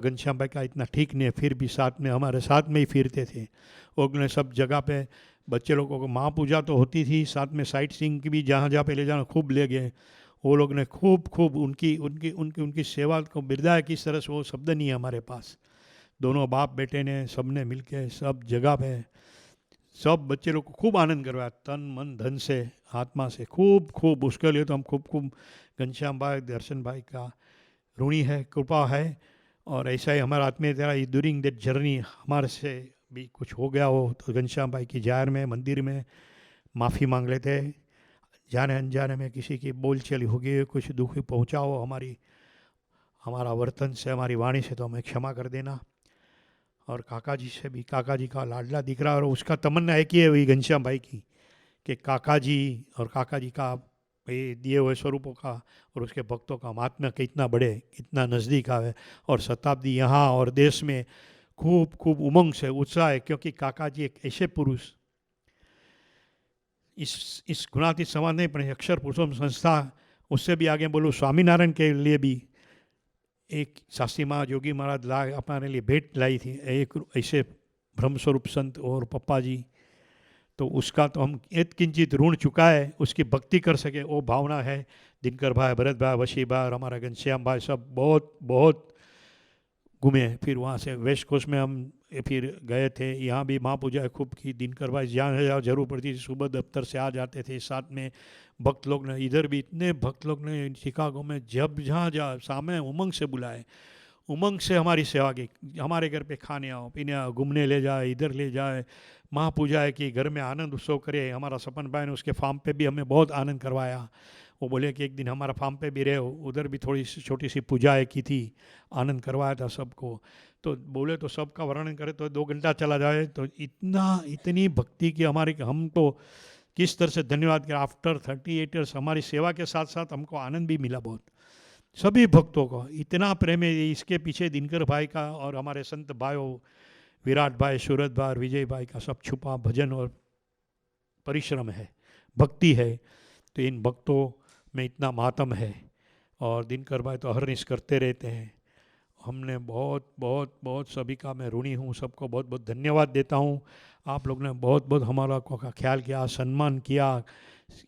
घनश्याम भाई का इतना ठीक नहीं है, फिर भी साथ में हमारे साथ में ही फिरते थे। वो लोग ने सब जगह पे बच्चे लोगों को माँ पूजा तो होती थी, साथ में साइट सीइंग की भी जहाँ जहाँ पे ले जाना खूब ले गए। वो लोग ने खूब खूब उनकी उनकी उनकी उनकी सेवा को बिरदाया, किस तरह से वो शब्द नहीं है हमारे पास। दोनों बाप बेटे ने सब ने मिल के सब जगह पे सब बच्चे लोग को खूब आनंद करवाया, तन मन धन से आत्मा से खूब खूब। उसके लिए तो हम खूब खूब घनश्याम भाई दर्शन भाई का ऋणी है, कृपा है। और ऐसा ही हमारा आत्मीय तेरा ड्यूरिंग दैट जर्नी हमारे से भी कुछ हो गया हो तो घनश्याम भाई की जार में मंदिर में माफ़ी मांग लेते हैं। जाने अनजाने में किसी की बोलचाल हो गई, कुछ दुख पहुंचा हो हमारी हमारा वर्तन से हमारी वाणी से, तो हमें क्षमा कर देना। और काका जी से भी, काका जी का लाडला दिख रहा, और उसका तमन्ना एक ही है वही घनश्याम भाई की, कि काका जी और काका जी का ये दिए हुए स्वरूपों का और उसके भक्तों का महात्म्य कितना बढ़े, कितना नज़दीक आवे। और शताब्दी यहाँ और देश में खूब खूब उमंग से उत्साह है, क्योंकि काका जी एक ऐसे पुरुष, इस गुणातीत समाज नहीं पर अक्षर पुरुषोत्तम संस्था, उससे भी आगे बोलूँ स्वामीनारायण के लिए भी एक शास्त्री माँ योगी महाराज ला अपने लिए भेंट लाई थी, एक ऐसे ब्रह्मस्वरूप संत और पप्पा जी। तो उसका तो हम एक किंचित ऋण चुकाए, उसकी भक्ति कर सके वो भावना है। दिनकर भाई, भरत भाई, वशी भाई और हमारा घनश्याम भाई सब बहुत बहुत घूमे। फिर वहाँ से वेस्ट कोस्ट में हम फिर गए थे, यहाँ भी माँ पूजा खूब की। दिनकर भाई जहाँ जरूर पड़ती थी सुबह दफ्तर से आ जाते थे, साथ में भक्त लोग ने इधर भी इतने भक्त लोग ने शिकागो में जब जहाँ जहाँ सामने उमंग से बुलाए, उमंग से हमारी सेवा की। हमारे घर पे खाने आओ, पीने आओ, घूमने ले जाए, इधर ले जाए, महापूजा है कि घर में आनंद उत्सव करे। हमारा सपन भाई ने उसके फार्म पे भी हमें बहुत आनंद करवाया। वो बोले कि एक दिन हमारा फार्म पे भी रहे, उधर भी थोड़ी सी छोटी सी पूजाएँ की थी, आनंद करवाया था सबको। तो बोले तो सबका वर्णन करे तो 2 घंटा चला जाए, तो इतना इतनी भक्ति की हमारी कि हम तो किस तरह से धन्यवाद करें। आफ्टर 38 ईयर्स हमारी सेवा के साथ साथ हमको आनंद भी मिला बहुत। सभी भक्तों को इतना प्रेम है, इसके पीछे दिनकर भाई का और हमारे संत भाइयों विराट भाई, सूरत भाई और विजय भाई का सब छुपा भजन और परिश्रम है, भक्ति है। तो इन भक्तों में इतना मातम है। और दिनकर भाई तो हरनिश करते रहते हैं। हमने बहुत बहुत बहुत सभी का मैं ऋणी हूँ, सबको बहुत बहुत धन्यवाद देता हूँ। आप लोग ने बहुत बहुत हमारा को का ख्याल किया, सम्मान किया,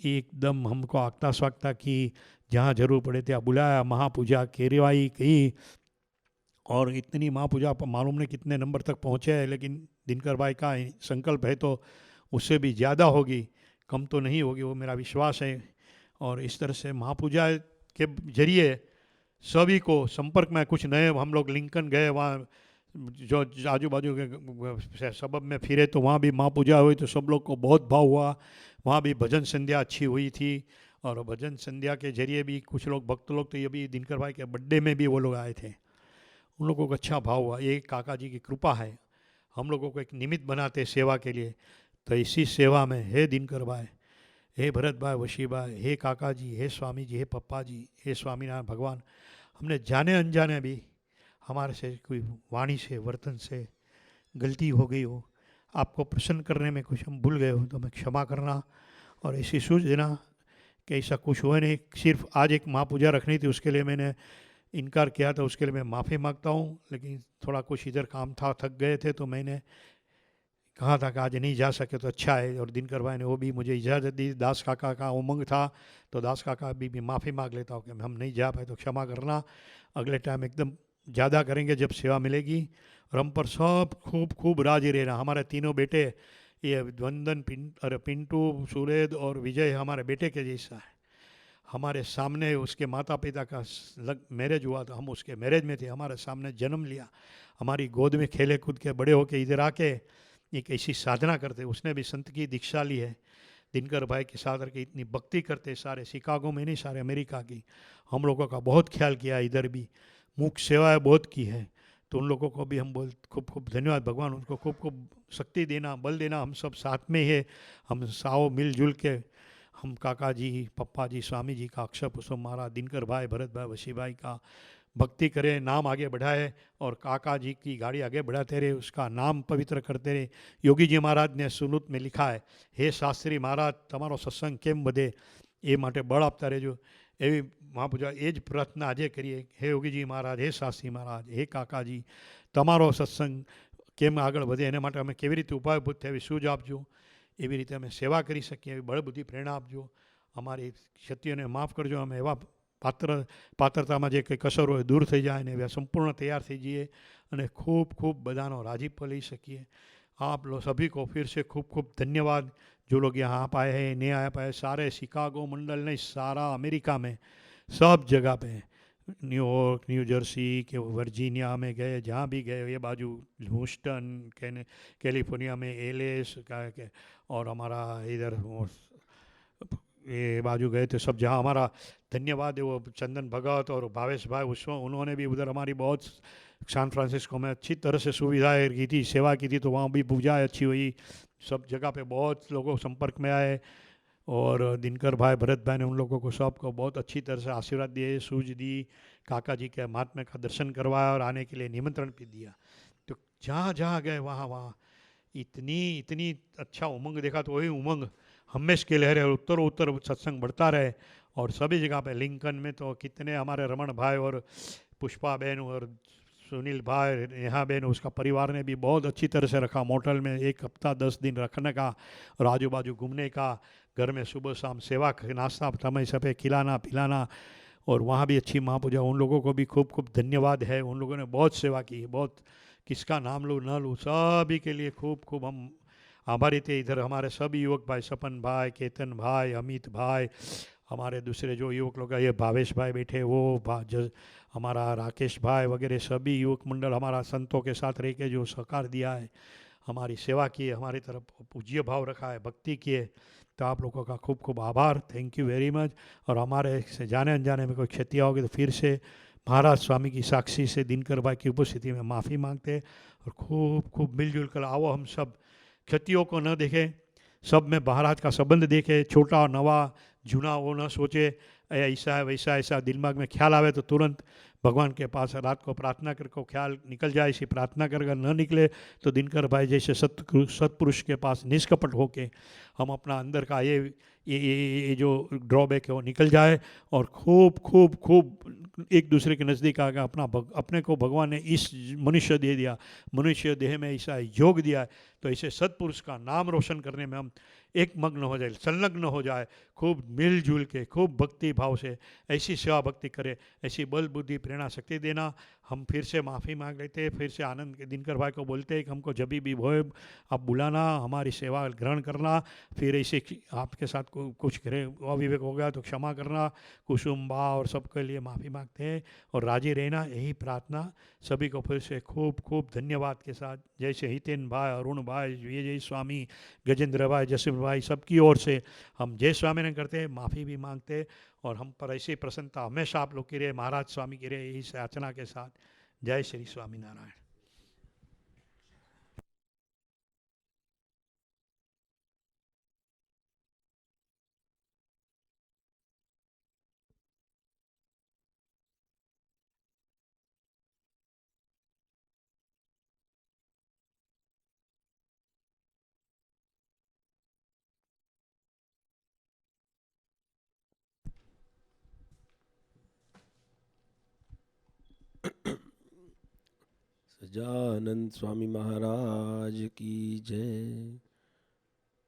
एकदम हमको आगता स्वागता की, जहाँ जरूर पड़े थे बुलाया, महापूजा केरवाई की। और इतनी महापूजा मालूम नहीं कितने नंबर तक पहुँचे हैं, लेकिन दिनकर भाई का संकल्प है तो उससे भी ज़्यादा होगी, कम तो नहीं होगी, वो मेरा विश्वास है। और इस तरह से महापूजा के जरिए सभी को संपर्क में कुछ नए, हम लोग लिंकन गए, वहाँ जो आजू बाजू के सबब में फिरे तो वहाँ भी माँ पूजा हुई, तो सब लोग को बहुत भाव हुआ। वहाँ भी भजन संध्या अच्छी हुई थी। और भजन संध्या के जरिए भी कुछ लोग भक्त लोग, तो ये भी दिनकर भाई के बर्थडे में भी वो लोग आए थे, उन लोगों को अच्छा भाव हुआ। ये काका जी की कृपा है, हम लोगों को एक निमित्त बनाते सेवा के लिए। तो इसी सेवा में हे दिनकर भाई, हे भरत भाई, वशी भाई, हे काका जी, हे स्वामी जी, हे पप्पा जी, हे स्वामीनारायण भगवान, हमने जाने अनजाने भी हमारे से कोई वाणी से वर्तन से गलती हो गई हो, आपको प्रसन्न करने में कुछ हम भूल गए हो, तो हमें क्षमा करना। और ऐसी सूझ देना कि ऐसा कुछ हुआ नहीं, सिर्फ आज एक महापूजा रखनी थी, उसके लिए मैंने इनकार किया था, उसके लिए मैं माफ़ी मांगता हूँ। लेकिन थोड़ा कुछ इधर काम था, थक गए थे, तो मैंने कहा था कि आज नहीं जा सके तो अच्छा है। और दिनकर भाई ने वो भी मुझे इजाज़त दी, दास काका का उमंग था, तो दास काका भी माफ़ी मांग लेता हूँ कि हम नहीं जा पाए, तो क्षमा करना। अगले टाइम एकदम ज़्यादा करेंगे जब सेवा मिलेगी। और हम पर सब खूब खूब राजी रहना। हमारे तीनों बेटे, ये वंदन पिंटू, सुरेद और विजय हमारे बेटे के जैसा है। हमारे सामने उसके माता पिता का मैरिज हुआ, तो हम उसके मैरिज में थे, हमारे सामने जन्म लिया, हमारी गोद में खेले कूद के बड़े होके इधर आके एक ऐसी साधना करते। उसने भी संत की दीक्षा ली है, दिनकर भाई के साथ के इतनी भक्ति करते, सारे शिकागो में नहीं, सारे अमेरिका की। हम लोगों का बहुत ख्याल किया, इधर भी मुख्य सेवाएं बहुत की है। तो उन लोगों को भी हम खूब खूब धन्यवाद, भगवान उनको खूब खूब शक्ति देना, बल देना। हम सब साथ में है, हम साओ मिलजुल के, हम काका जी, पप्पा जी, स्वामी जी का अक्षर पुष्प मारा, दिनकर भाई, भरत भाई, वशी भाई का भक्ति करें, नाम आगे बढ़ाए। और काका जी की गाड़ी आगे बढ़ाते रहे, उसका नाम पवित्र करते रहे। योगी जी महाराज ने सुनुत में लिखा है, हे शास्त्री महाराज, તમારો સત્સંગ કેમ વધે એ માટે બળ આપતા રહેજો। એવી મહાપૂજા એ જ પ્રાર્થના આજે કરીએ, હે યોગીજી મહારાજ, હે શાસ્ત્રી મહારાજ, હે કાકાજી, તમારો સત્સંગ કેમ આગળ વધે એને માટે અમે કેવી રીતે ઉપાયભૂત થાય એવી સૂઝ આપજો, એવી રીતે અમે સેવા કરી શકીએ એવી બળબુદ્ધિ પ્રેરણા આપજો, અમારી ક્ષતિઓને માફ કરજો, અમે એવા પાત્રતામાં જે કંઈ કસર હોય દૂર થઈ જાય ને એવા સંપૂર્ણ તૈયાર થઈ જઈએ અને खूब खूब બધાનો રાજીપો લઈ શકીએ। आप लोग सभी को फिर से खूब खूब धन्यवाद। जो लोग यहाँ आप आए हैं, नहीं आ पाए, सारे शिकागो मंडल नहीं, सारा अमेरिका में सब जगह पे, न्यूयॉर्क, न्यू जर्सी के वर्जीनिया में गए, जहाँ भी गए, ये बाजू ह्यूस्टन, कैलिफोर्निया में एलेस का के, और हमारा इधर ये बाजू गए थे सब, जहाँ हमारा धन्यवाद है वो चंदन भगत और भावेश भाई, उसमें उन्होंने भी उधर हमारी बहुत सैन फ्रांसिस्को में अच्छी तरह से सुविधाएं की थी, सेवा की थी, तो वहाँ भी पूजा अच्छी हुई, सब जगह पे बहुत लोगों संपर्क में आए, और दिनकर भाई, भरत भाई ने उन लोगों को सबको बहुत अच्छी तरह से आशीर्वाद दिए, सूझ दी, काका जी के महात्मा का दर्शन करवाया और आने के लिए निमंत्रण भी दिया। तो जहाँ जहाँ गए वहाँ वहाँ इतनी इतनी अच्छा उमंग देखा, तो वही उमंग हमेश के लहरे, और उत्तर सत्संग बढ़ता रहे। और सभी जगह पे लिंकन में तो कितने हमारे रमन भाई और पुष्पा बहन और सुनील भाई, नेहा बहन, उसका परिवार ने भी बहुत अच्छी तरह से रखा, मोटल में 1 हफ्ता 10 दिन रखने का और आजू बाजू घूमने का, घर में सुबह शाम सेवा, नाश्ता समय सब खिलाना पिलाना, और वहाँ भी अच्छी महापूजा। उन लोगों को भी खूब खूब धन्यवाद है, उन लोगों ने बहुत सेवा की है, बहुत, किसका नाम लूँ न लूँ, सभी के लिए खूब खूब हम आभारी थे। इधर हमारे सभी युवक भाई, सपन भाई, केतन भाई, अमित भाई, हमारे दूसरे जो युवक लोग, ये भावेश भाई बैठे वो, हमारा राकेश भाई वगैरह सभी युवक मंडल हमारा संतों के साथ रह के जो सहकार दिया है, हमारी सेवा की है, हमारी तरफ पूज्य भाव रखा है, भक्ति की है, तो आप लोगों का खूब खूब आभार, थैंक यू वेरी मच। और हमारे से जाने अनजाने में कोई क्षति होगी तो फिर से महाराज स्वामी की साक्षी से दिनकर भाई की उपस्थिति में माफ़ी मांगते हैं, और खूब खूब मिलजुल कर आओ हम सब क्षतियों को न देखें, सब में महाराज का संबंध देखे, छोटा और नवा जूना वो न सोचे, ऐसा है वैसा ऐसा दिमाग में ख्याल आवे तो तुरंत भगवान के पास रात को प्रार्थना करके ख्याल निकल जाए, इसी प्रार्थना कर, अगर न निकले तो दिनकर भाई जैसे सत्पुरुष के पास निष्कपट होके हम अपना अंदर का ये जो ड्रॉबैक है वो निकल जाए, और खूब खूब खूब एक दूसरे के नज़दीक आ गया। अपने को भगवान ने इस मनुष्य दे दिया, मनुष्य देह में ऐसा योग दिया है, तो ऐसे सत्पुरुष का नाम रोशन करने में हम एक मग्न हो जाए, संलग्न हो जाए, खूब मिलजुल के खूब भक्ति भाव से ऐसी सेवा भक्ति करे, ऐसी बल बुद्धि प्रेरणा शक्ति देना। हम फिर से माफ़ी मांग लेते हैं, फिर से आनंद के दिनकर भाई को बोलते हैं कि हमको जब भी हो आप बुलाना, हमारी सेवा ग्रहण करना, फिर ऐसे आपके साथ कुछ करे अविवेक हो गया तो क्षमा करना, कुसुम बा और सबके लिए माफ़ी मांगते हैं, और राजी रहना, यही प्रार्थना सभी को फिर से खूब खूब धन्यवाद के साथ, जैसे हितेन भाई, अरुण भाई, विजय स्वामी, गजेंद्र भाई, जसवीर भाई, सबकी ओर से हम जय स्वामीनारायण करते हैं, माफ़ी भी मांगते हैं, और हम पर ऐसी प्रसन्नता हमेशा आप लोग की रहे, महाराज स्वामी की रहे, इस याचना के साथ। जय श्री स्वामीनारायण। सजानंद स्वामी महाराज की जय।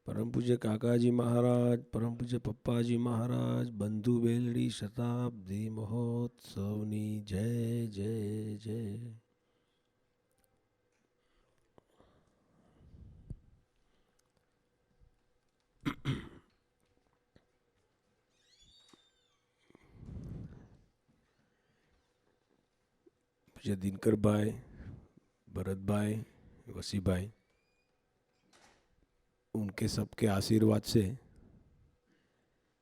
परम पूज्य काकाजी महाराज, परम पूज्य पप्पाजी महाराज, बंधु बेलड़ी शताब्दी महोत्सवनी जय जय जय। पूज्य दिनकर भाई, भरत भाई, वसी भाई, उनके सबके आशीर्वाद से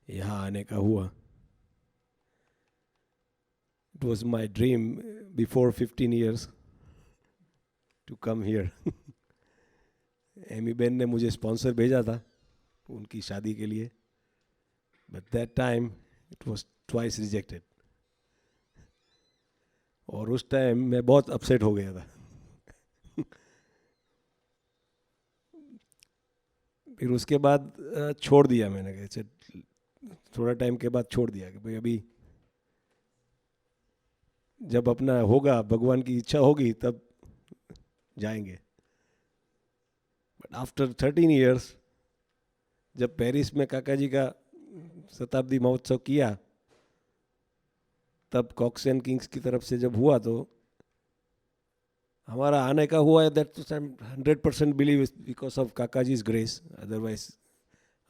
यहाँ आने का हुआ। It was my dream before 15 years to come here. Amy Ben ने मुझे स्पॉन्सर भेजा था उनकी शादी के लिए, but that time it was twice rejected. और उस टाइम मैं बहुत अपसेट हो गया था। फिर उसके बाद छोड़ दिया मैंने, कैसे थोड़ा टाइम के बाद छोड़ दिया कि भाई अभी जब अपना होगा, भगवान की इच्छा होगी तब जाएंगे। बट आफ्टर 13 ईयर्स जब पेरिस में काका जी का शताब्दी महोत्सव किया, तब कॉक्स एंड किंग्स की तरफ से जब हुआ तो हमारा आने का हुआ है, दैट 100% बिलीव बिकॉज ऑफ काका जीज ग्रेस। अदरवाइज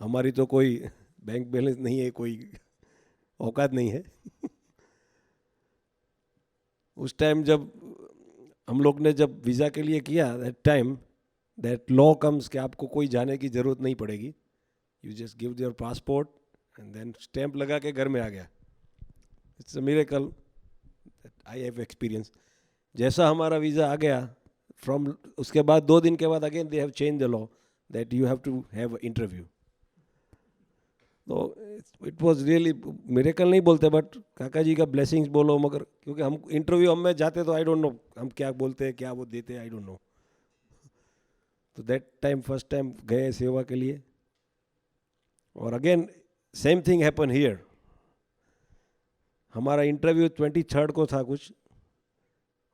हमारी तो कोई बैंक बैलेंस नहीं है, कोई औकात नहीं है। उस टाइम जब हम लोग ने जब वीज़ा के लिए किया, that time that law comes कि आपको कोई जाने की ज़रूरत नहीं पड़ेगी, you just give your passport and then stamp लगा के घर में आ गया। It's a miracle I have experience. जैसा हमारा वीज़ा आ गया, फ्रॉम उसके बाद 2 दिन के बाद again they have change the law that you have to have interview. तो इट वाज रियली मिरेकल नहीं बोलते, बट काका जी का ब्लेसिंग्स बोलो, मगर क्योंकि हम इंटरव्यू हम में जाते तो आई डोंट नो हम क्या बोलते हैं, क्या वो देते हैं, आई डोंट नो। तो दैट टाइम फर्स्ट टाइम गए सेवा के लिए। और again same thing happen here. हमारा इंटरव्यू 23 को था कुछ,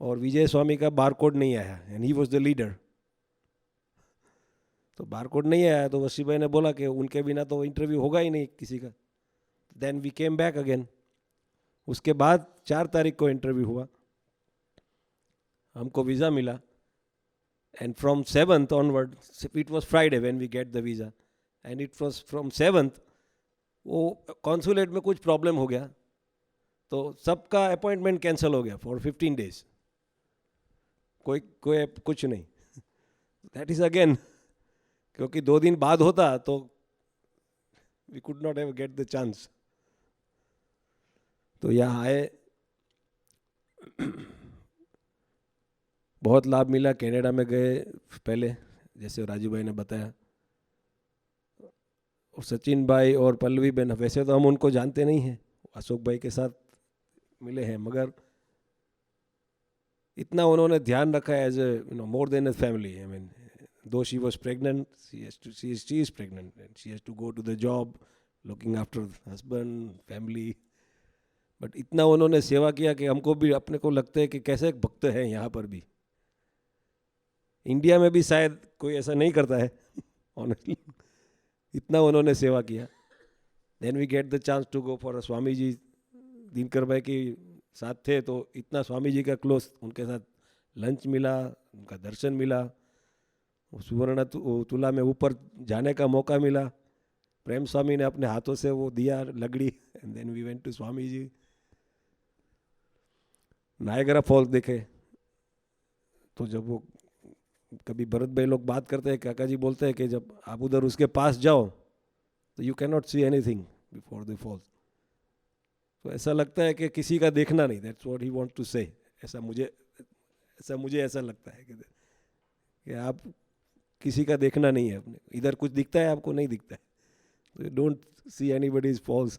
और विजय स्वामी का बारकोड नहीं आया and he was the leader. तो बारकोड नहीं आया तो वसी भाई ने बोला कि उनके बिना तो इंटरव्यू होगा ही नहीं किसी का। Then we came back again. उसके बाद 4 तारीख को इंटरव्यू हुआ, हमको वीज़ा मिला, and from 7th onward, it was Friday when we get the visa, and it was from 7th वो कॉन्सुलेट में कुछ प्रॉब्लम हो गया तो सबका अपॉइंटमेंट कैंसिल हो गया फॉर 15 डेज। कोई कोई कुछ नहीं। दैट इज अगेन, क्योंकि 2 दिन बाद होता तो we could not have get the chance. तो यहाँ आए, बहुत लाभ मिला। कनाडा में गए पहले, जैसे राजू भाई ने बताया, और सचिन भाई और पल्लवी बहन, वैसे तो हम उनको जानते नहीं हैं, अशोक भाई के साथ मिले हैं, मगर इतना उन्होंने ध्यान रखा है as a more than a family. I mean though she was pregnant, she is pregnant and she has to go to the job looking after husband family, but इतना उन्होंने सेवा किया कि हमको भी अपने को लगता है कि कैसे एक भक्त है। यहाँ पर भी इंडिया में भी शायद कोई ऐसा नहीं करता है ऑनेस्टली। इतना उन्होंने सेवा किया। Then we get the chance to go for Swami ji, Dinkar भाई के साथ थे तो इतना स्वामी जी का क्लोज, उनके साथ लंच मिला, उनका दर्शन मिला, सुवर्ण तुला में ऊपर जाने का मौका मिला। प्रेम स्वामी ने अपने हाथों से वो दिया लगड़ी, and then we went to Swami ji. Niagara Falls देखे, तो जब वो कभी भरत भाई लोग बात करते हैं, काका जी बोलते हैं कि जब आप उधर उसके पास जाओ तो you can not see anything before the falls. तो ऐसा लगता है कि किसी का देखना नहीं, that's what he want to say. ऐसा मुझे ऐसा लगता है कि आप किसी का देखना नहीं है अपने, इधर कुछ दिखता है आपको नहीं दिखता है, तो you don't see anybody's falls.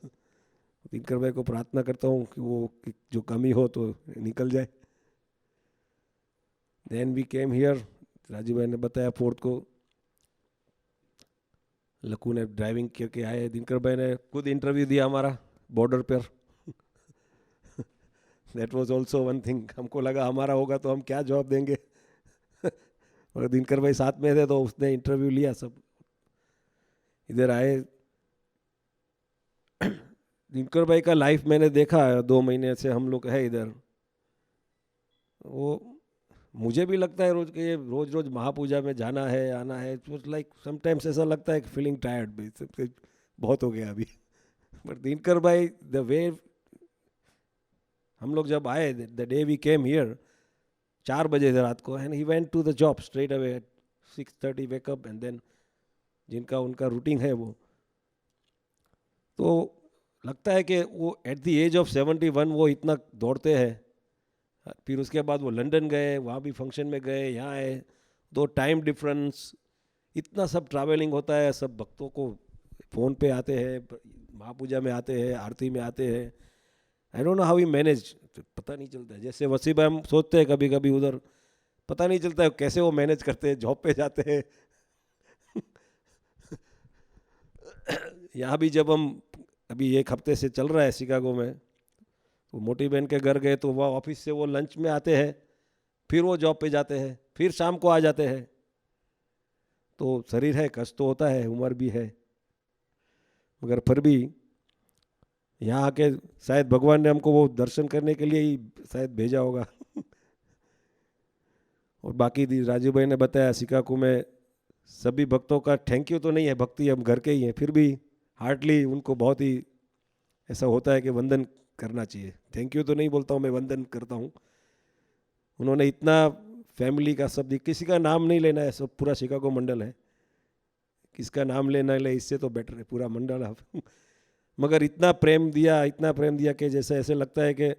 Dinkar भाई को प्रार्थना करता हूँ कि वो जो कमी हो तो निकल जाए। Then we came here, Raju भाई ने बताया 4th को लकू ने ड्राइविंग करके आए, दिनकर भाई ने खुद इंटरव्यू दिया हमारा बॉर्डर पर। That was also one thing, हमको लगा हमारा होगा तो हम क्या जवाब देंगे। और दिनकर भाई साथ में थे तो उसने इंटरव्यू लिया। सब इधर आए, दिनकर भाई का लाइफ मैंने देखा 2 महीने से हम लोग है इधर। वो मुझे भी लगता है रोज के रोज रोज महापूजा में जाना है आना है, इट वाज लाइक समटाइम्स ऐसा लगता है कि फीलिंग टायर्ड, बहुत हो गया अभी। बट दिनकर भाई द वे हम लोग जब आए, the day we came here 4 बजे थे रात को, and he went to the job straight away at 6:30 wake up, and then जिनका उनका रूटीन है वो, तो लगता है कि वो एट द एज ऑफ 71 वो इतना दौड़ते हैं। फिर उसके बाद वो लंदन गए, वहाँ भी फंक्शन में गए, यहाँ आए, 2 टाइम डिफरेंस, इतना सब ट्रैवलिंग होता है। सब भक्तों को फ़ोन पे आते हैं, महापूजा में आते हैं, आरती में आते हैं। I don't know how he manage, पता नहीं चलता है। जैसे वसी भाई हम सोचते हैं कभी कभी उधर, पता नहीं चलता है कैसे वो मैनेज करते हैं, जॉब पे जाते हैं। यहाँ भी जब हम अभी 1 हफ्ते से चल रहा है शिकागो में, तो मोटी बहन के घर गए तो वह ऑफिस से वो लंच में आते हैं, फिर वो जॉब पे जाते हैं, फिर शाम को आ जाते हैं। तो शरीर है, कष्ट तो होता है, उम्र भी है, मगर फिर भी यहाँ आके शायद भगवान ने हमको वो दर्शन करने के लिए ही शायद भेजा होगा। और बाकी राजू भाई ने बताया शिकागो में सभी भक्तों का थैंक यू तो नहीं है, भक्ति हम घर के ही हैं, फिर भी हार्डली उनको बहुत ही ऐसा होता है कि वंदन करना चाहिए। थैंक यू तो नहीं बोलता हूँ मैं, वंदन करता हूँ। उन्होंने इतना फैमिली का शब्द, किसी का नाम नहीं लेना है, सब पूरा शिकागो मंडल है, किसका नाम लेना ले इससे तो बेटर है पूरा मंडल आप। मगर इतना प्रेम दिया, इतना प्रेम दिया कि जैसे ऐसे लगता है कि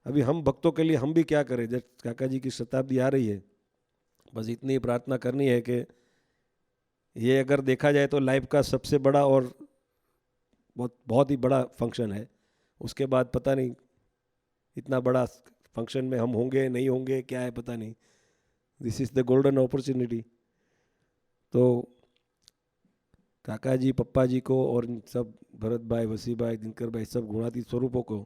अभी हम भक्तों के लिए हम भी क्या करें। जब काका जी की शताब्दी आ रही है, बस इतनी प्रार्थना करनी है कि ये अगर देखा जाए तो लाइफ का सबसे बड़ा और बहुत बहुत ही बड़ा फंक्शन है। उसके बाद पता नहीं इतना बड़ा फंक्शन में हम होंगे नहीं होंगे, क्या है पता नहीं। This is the golden opportunity. तो काका जी, पप्पा जी को और इन सब भरत भाई, वसी भाई, दिनकर भाई, सब गुणातीत स्वरूपों को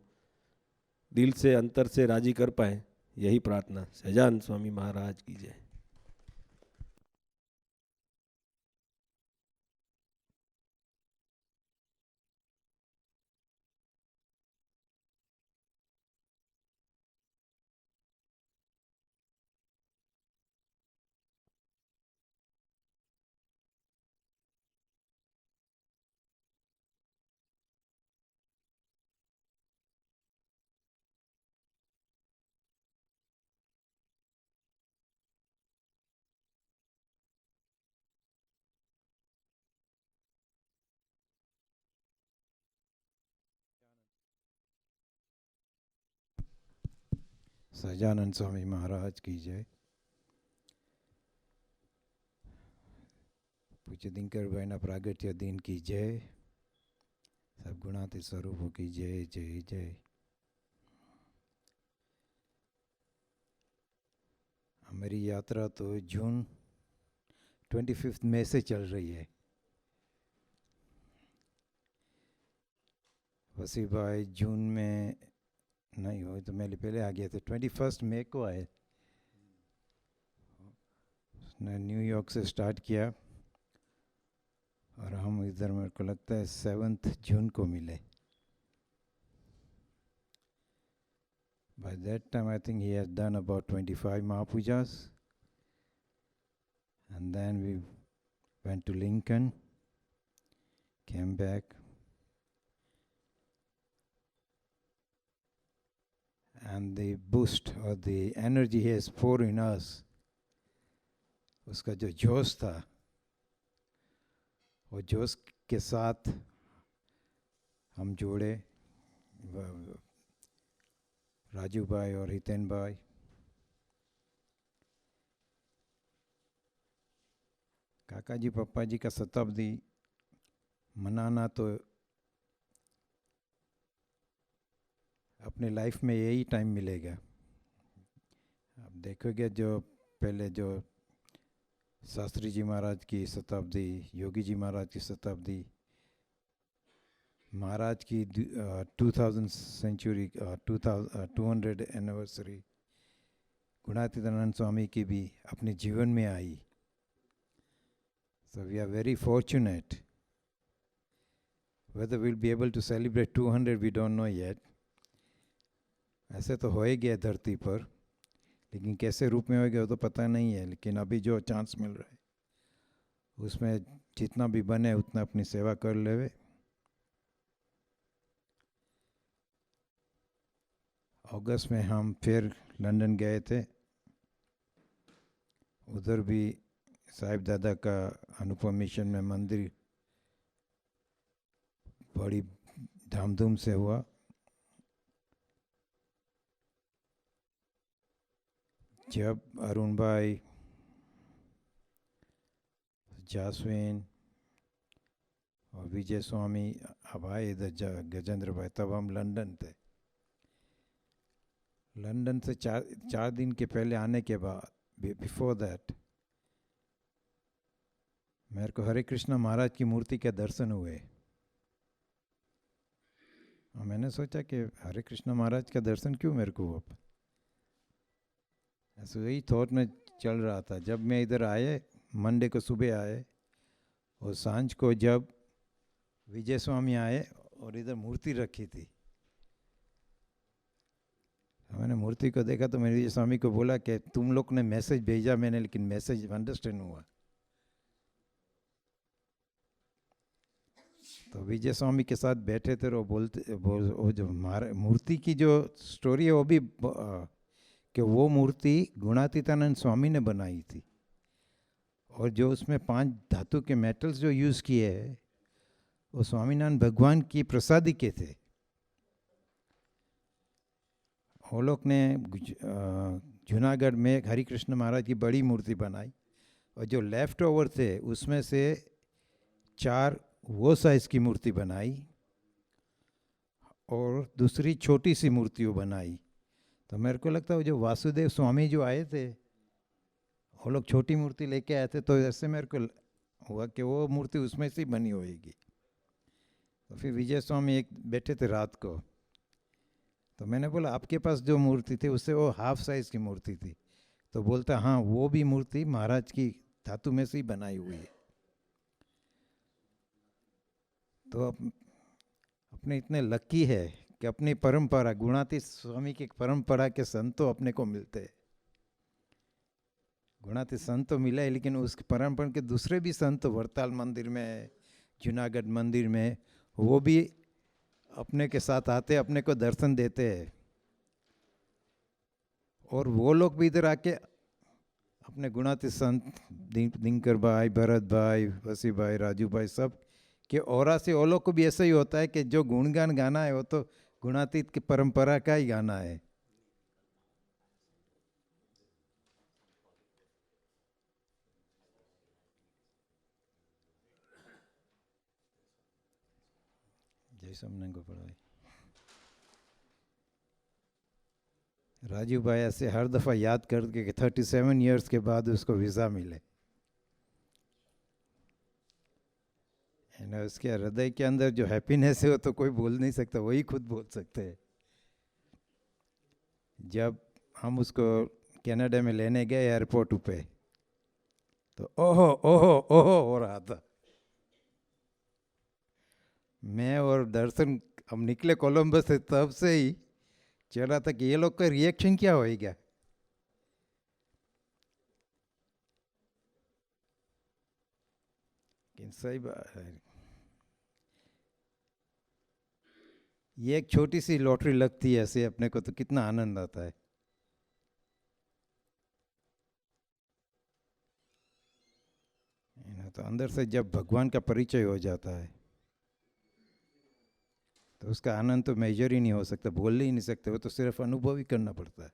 दिल से अंतर से राजी कर पाए, यही प्रार्थना। सहजानंद स्वामी महाराज की जय। સહજાનંદ સ્વામી મહારાજ की जय। पूज्य दिनकर भाईना प्रागट्य दिन की जय। सब गुणातीत स्वरूपों की जय जय जय। हमारी यात्रा तो जून 25 मई से चल रही है। वसी भाई जून में नहीं हो तो मैं पहले आ गया था, 21 मई को आए। उसने न्यूयॉर्क से स्टार्ट किया और हम इधर मेरे को लगता है 7 जून को मिले। By that time I think he had done about 25 Mahapujas, and then we went to Lincoln, came back, and the boost or the energy he has poured in us, उसका जो जोश था, वो जोश के साथ हम जोड़े राजू भाई और हितेन भाई। काका जी पप्पा जी का शताब्दी मनाना तो अपने लाइफ में यही टाइम मिलेगा। आप देखोगे जो पहले जो शास्त्री जी महाराज की शताब्दी, योगी जी महाराज की शताब्दी, महाराज की 2000 सेंचुरी 200 एनिवर्सरी, गुणातीतानंद स्वामी की भी अपने जीवन में आई। So we are very fortunate. Whether we'll be able to celebrate 200 we don't know yet. ऐसे तो हो ही गया धरती पर, लेकिन कैसे रूप में होगा वो तो पता नहीं है। लेकिन अभी जो चांस मिल रहा है उसमें जितना भी बने उतना अपनी सेवा कर लेवे। अगस्त में हम फिर लंदन गए थे, उधर भी साहिब दादा का अनुपम मिशन में मंदिर बड़ी धामधूम से हुआ। जब अरुण भाई, जासवीन और विजय स्वामी अब आए इधर, गजेंद्र भाई, तब हम लंदन थे। लंदन से चार दिन के पहले आने के बाद, बिफोर दैट, मेरे को हरे कृष्णा महाराज की मूर्ति के दर्शन हुए। और मैंने सोचा कि हरे कृष्ण महाराज का दर्शन क्यों मेरे को अब, ऐसे वही थॉट में चल रहा था। जब मैं इधर आए, मंडे को सुबह आए, और सांझ को जब विजय स्वामी आए और इधर मूर्ति रखी थी, मैंने मूर्ति को देखा तो मैंने विजय स्वामी को बोला कि तुम लोग ने मैसेज भेजा मैंने, लेकिन मैसेज अंडरस्टैंड हुआ। तो विजय स्वामी के साथ बैठे थे, वो जो मूर्ति की जो स्टोरी है वो भी कि वो मूर्ति गुणातीतानंद स्वामी ने बनाई थी, और जो उसमें 5 धातु के मेटल्स जो यूज़ किए हैं वो स्वामीनारायण भगवान की प्रसादी के थे। वो लोग ने जूनागढ़ में हरिकृष्ण महाराज की बड़ी मूर्ति बनाई, और जो लेफ्ट ओवर थे उसमें से 4 वो साइज़ की मूर्ति बनाई और दूसरी छोटी सी मूर्तियों बनाई। तो मेरे को लगता है वो जो वासुदेव स्वामी जो आए थे वो लोग छोटी मूर्ति लेके आए थे, तो ऐसे मेरे को हुआ कि वो मूर्ति उसमें से ही बनी होएगी। तो फिर विजय स्वामी एक बैठे थे रात को, तो मैंने बोला आपके पास जो मूर्ति थी उससे वो हाफ साइज़ की मूर्ति थी। तो बोलता हाँ वो भी मूर्ति महाराज की धातु में से ही बनाई हुई है। तो अपने इतने लकी है कि अपनी परंपरा, गुणातीत स्वामी की परंपरा के संतों अपने को मिलते हैं। गुणातीत संत तो मिला है, लेकिन उस परंपरा के दूसरे भी संत वरताल मंदिर में, जूनागढ़ मंदिर में, वो भी अपने के साथ आते, अपने को दर्शन देते हैं। और वो लोग भी इधर आके अपने गुणातीत संत दिनकर भाई, भरत भाई, वसी भाई, राजू भाई, सब के औरा से वो लोग को भी ऐसा ही होता है कि जो गुणगान गाना है वो तो गुणातीत की परंपरा का ही गाना है। जैसा हमने को पढ़ाई, राजू भाई ऐसे हर दफ़ा याद करके कि 37 इयर्स के बाद उसको वीज़ा मिले, उसके हृदय के अंदर जो हैप्पीनेस है वो तो कोई बोल नहीं सकता, वही खुद बोल सकते हैं। जब हम उसको कनाडा में लेने गए एयरपोर्ट पे, तो ओहो ओहो ओहो हो रहा था। मैं और दर्शन हम निकले कोलंबस से, तब से ही चल रहा था कि ये लोग का रिएक्शन क्या होएगा। सही बात है, ये एक छोटी सी लॉटरी लगती है ऐसे अपने को, तो कितना आनंद आता है। तो अंदर से जब भगवान का परिचय हो जाता है तो उसका आनंद तो मेजर ही नहीं हो सकता, बोल ही नहीं सकते, वो तो सिर्फ अनुभव ही करना पड़ता है।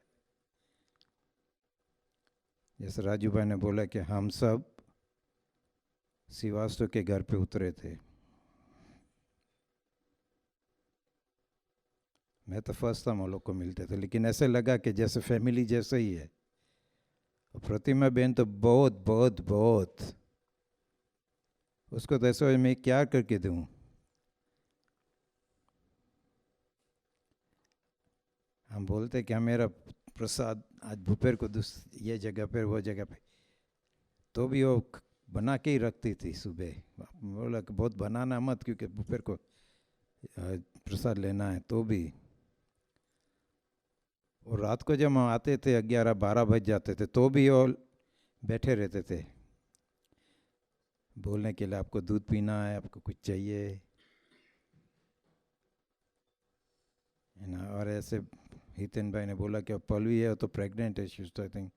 जैसे राजू भाई ने बोला कि हम सब श्रीवास्तव के घर पे उतरे थे। मैं तो फर्स्ट टाइम वो लोग को मिलते थे, लेकिन ऐसे लगा कि जैसे फैमिली जैसे ही है। प्रतिमा बहन तो बहुत बहुत बहुत, उसको तो ऐसा मैं क्या करके दूँ। हम बोलते कि हम मेरा प्रसाद आज भूपेर को ये जगह पर वो जगह पे, तो भी वो बना के ही रखती थी सुबह। बोला कि बहुत बनाना मत, क्योंकि भूपेर को प्रसाद लेना है। तो भी और रात को जब हम आते थे 11-12 बज जाते थे, तो भी वो बैठे रहते थे बोलने के लिए, आपको दूध पीना है, आपको कुछ चाहिए ना। और ऐसे हितेन भाई ने बोला कि पलवी है तो प्रेग्नेंट है, she I think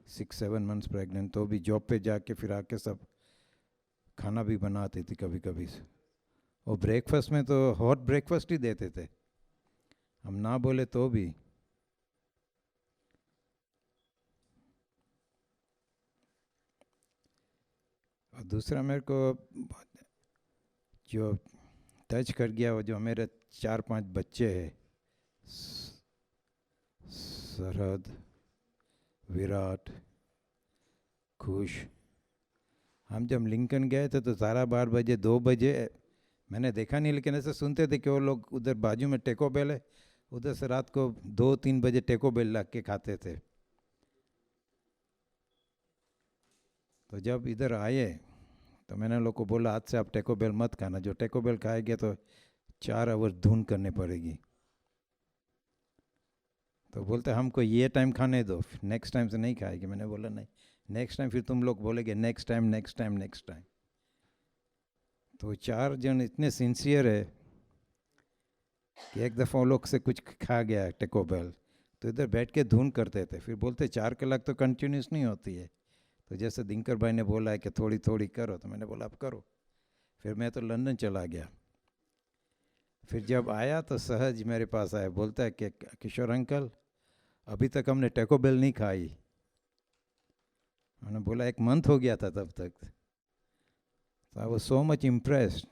6-7 months pregnant, तो भी जॉब पे जाके फिर आके सब खाना भी बनाती थी कभी कभी। और ब्रेकफास्ट में तो हॉट ब्रेकफास्ट ही देते थे, हम ना बोले तो भी। और दूसरा मेरे को जो टच कर गया, वो जो मेरे 4-5 बच्चे हैं, सरहद, विराट, खुश। हम जब लिंकन गए थे तो 12:30 बजे 2 बजे मैंने देखा नहीं, लेकिन ऐसे सुनते थे कि वो लोग उधर बाजू में टेको बेल है, उधर से रात को 2-3 बजे टेको बेल ला के खाते थे। तो जब इधर आए तो मैंने उन लोग को बोला आज से आप टेको बेल मत खाना, जो टेको बेल खाएंगे तो 4 आवर धुन करनी पड़ेगी। तो बोलते हमको ये टाइम खाने दो, नेक्स्ट टाइम से नहीं खाएगी। मैंने बोला नहीं, नेक्स्ट टाइम फिर तुम लोग बोलेगे next time next time next time. तो 4 जन इतने सिंसियर है कि एक दफ़ा वो लोग से कुछ खा गया टेको बेल, तो इधर बैठ के धुन करते थे। फिर बोलते 4 कलाक तो कंटिन्यूस नहीं होती है, तो जैसे दिनकर भाई ने बोला है कि थोड़ी थोड़ी करो, तो मैंने बोला अब करो। फिर मैं तो लंदन चला गया। फिर जब आया तो सहज मेरे पास आया, बोलता है कि किशोर अंकल अभी तक हमने टेको बेल नहीं खाई। मैंने बोला 1 मंथ हो गया था तब तक। तो I was so much impressed.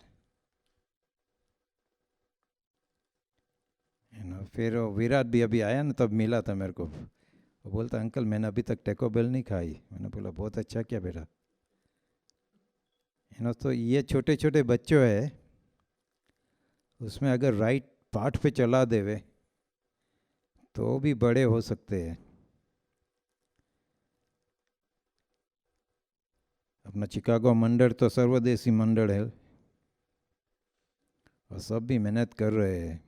फिर वो विराट भी अभी आया ना, तब मिला था मेरे को। वो बोलता अंकल मैंने अभी तक टेको बेल नहीं खाई। मैंने बोला बहुत अच्छा किया बेटा। तो ये छोटे छोटे बच्चों है, उसमें अगर राइट पाथ पे चला देवे तो भी बड़े हो सकते हैं। अपना चिकागो मंडल तो सर्वदेशी मंडल है और सब भी मेहनत कर रहे हैं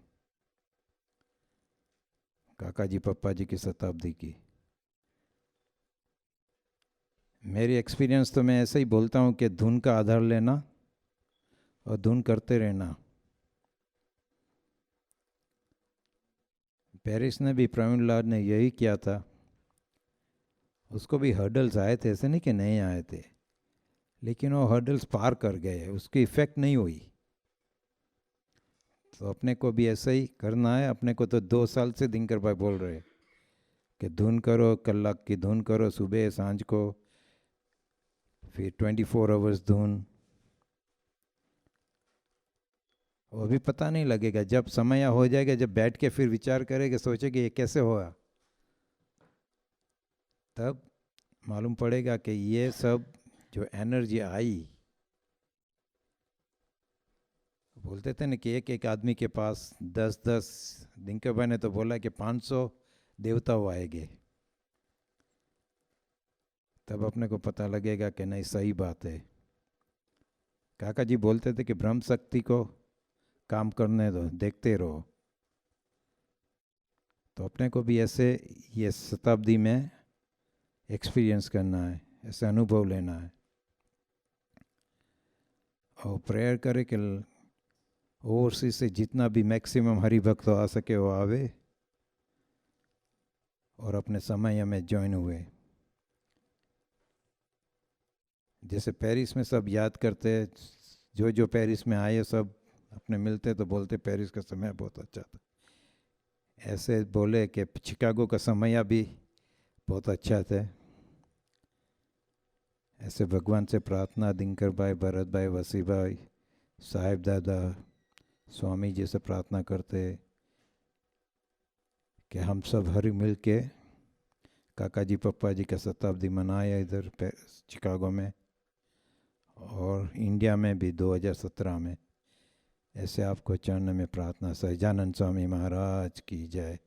काका जी पप्पा जी की शताब्दी की। मेरी एक्सपीरियंस तो मैं ऐसे ही बोलता हूँ कि धुन का आधार लेना और धुन करते रहना। पेरिस ने भी प्रवीण लाड ने यही किया था। उसको भी हर्डल्स आए थे, ऐसे नहीं कि नहीं आए थे, लेकिन वो हर्डल्स पार कर गए, उसकी इफ़ेक्ट नहीं हुई। तो अपने को भी ऐसा ही करना है। अपने को तो 2 साल से दिनकर भाई बोल रहे कि धुन करो, कलाक की धुन करो सुबह सांझ को, फिर 24 आवर्स धुन। वो भी पता नहीं लगेगा, जब समय हो जाएगा, जब बैठ के फिर विचार करेंगे, सोचेंगे ये कैसे हुआ, तब मालूम पड़ेगा कि ये सब जो एनर्जी आई। बोलते थे ना कि एक एक आदमी के पास 10-10, दिनकर भाई ने तो बोला कि 500 देवता वो आएंगे। तब अपने को पता लगेगा कि नहीं सही बात है। काका जी बोलते थे कि ब्रह्म शक्ति को काम करने दो, देखते रहो। तो अपने को भी ऐसे ये शताब्दी में एक्सपीरियंस करना है, ऐसे अनुभव लेना है और प्रेयर करे कि ओवरसीज से जितना भी मैक्सिमम हरि भक्त आ सके वो आवे और अपने समय में ज्वाइन हुए। जैसे पेरिस में सब याद करते, जो जो पेरिस में आए सब अपने मिलते तो बोलते पेरिस का समय बहुत अच्छा था। ऐसे बोले कि शिकागो का समय भी बहुत अच्छा था। ऐसे भगवान से प्रार्थना दिनकर भाई, भरत भाई, वसी भाई, साहिब दादा, स्वामी जी से प्रार्थना करते कि हम सब हरि मिल के काका जी पप्पा जी का शताब्दी मनाया इधर शिकागो में और इंडिया में भी 2017 में। ऐसे आपको चरण में प्रार्थना। सहजानंद स्वामी महाराज की जय।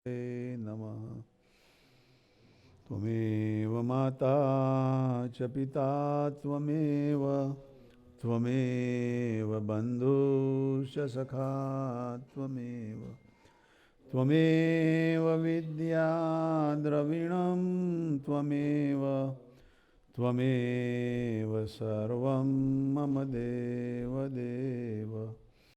नमः। त्वमेव माता च पिता त्वमेव, त्वमेव बन्धुश्च सखा त्वमेव, त्वमेव विद्या द्रविणं त्वमेव, त्वमेव सर्वं मम देव देव।